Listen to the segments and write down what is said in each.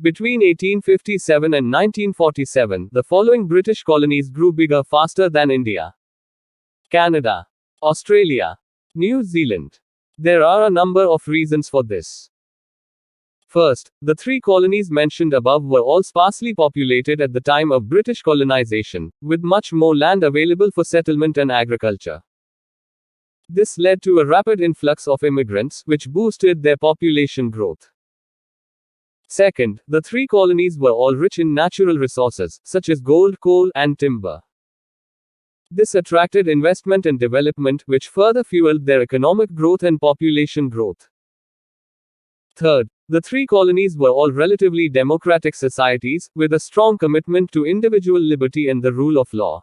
Between 1857 and 1947, the following British colonies grew bigger faster than India: Canada, Australia, New Zealand. There are a number of reasons for this. First, the three colonies mentioned above were all sparsely populated at the time of British colonization, with much more land available for settlement and agriculture. This led to a rapid influx of immigrants, which boosted their population growth. Second, the three colonies were all rich in natural resources, such as gold, coal, and timber. This attracted investment and development, which further fueled their economic growth and population growth. Third, the three colonies were all relatively democratic societies, with a strong commitment to individual liberty and the rule of law.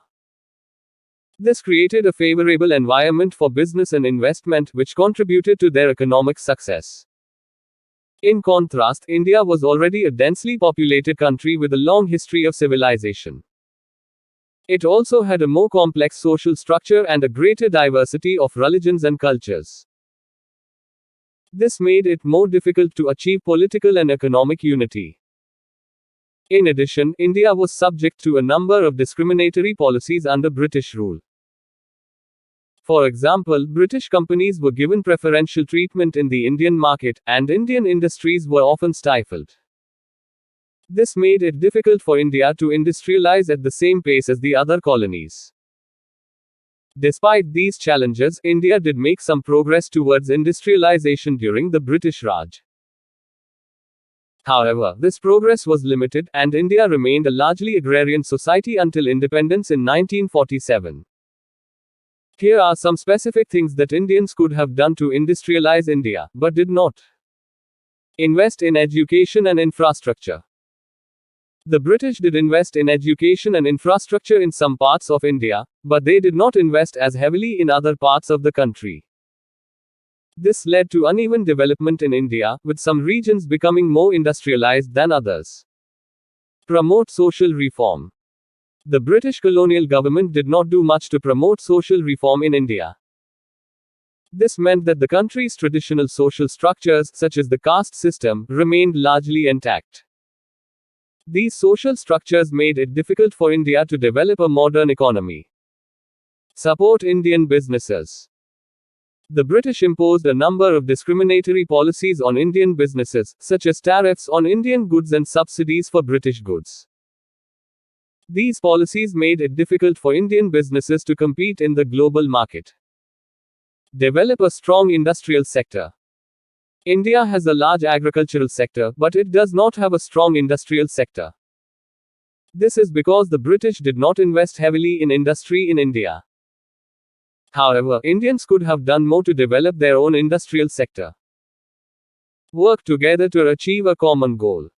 This created a favorable environment for business and investment, which contributed to their economic success. In contrast, India was already a densely populated country with a long history of civilization. It also had a more complex social structure and a greater diversity of religions and cultures. This made it more difficult to achieve political and economic unity. In addition, India was subject to a number of discriminatory policies under British rule. For example, British companies were given preferential treatment in the Indian market, and Indian industries were often stifled. This made it difficult for India to industrialize at the same pace as the other colonies. Despite these challenges, India did make some progress towards industrialization during the British Raj. However, this progress was limited, and India remained a largely agrarian society until independence in 1947. Here are some specific things that Indians could have done to industrialize India, but did not. Invest in education and infrastructure. The British did invest in education and infrastructure in some parts of India, but they did not invest as heavily in other parts of the country. This led to uneven development in India, with some regions becoming more industrialized than others. Promote social reform. The British colonial government did not do much to promote social reform in India. This meant that the country's traditional social structures, such as the caste system, remained largely intact. These social structures made it difficult for India to develop a modern economy. Support Indian businesses. The British imposed a number of discriminatory policies on Indian businesses, such as tariffs on Indian goods and subsidies for British goods. These policies made it difficult for Indian businesses to compete in the global market. Develop a strong industrial sector. India has a large agricultural sector, but it does not have a strong industrial sector. This is because the British did not invest heavily in industry in India. However, Indians could have done more to develop their own industrial sector. Work together to achieve a common goal.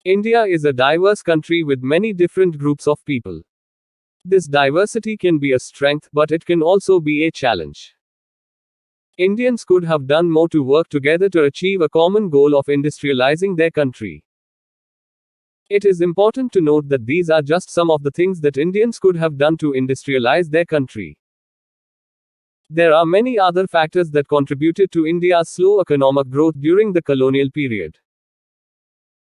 India is a diverse country with many different groups of people. This diversity can be a strength, but it can also be a challenge. Indians could have done more to work together to achieve a common goal of industrializing their country. It is important to note that these are just some of the things that Indians could have done to industrialize their country. There are many other factors that contributed to India's slow economic growth during the colonial period.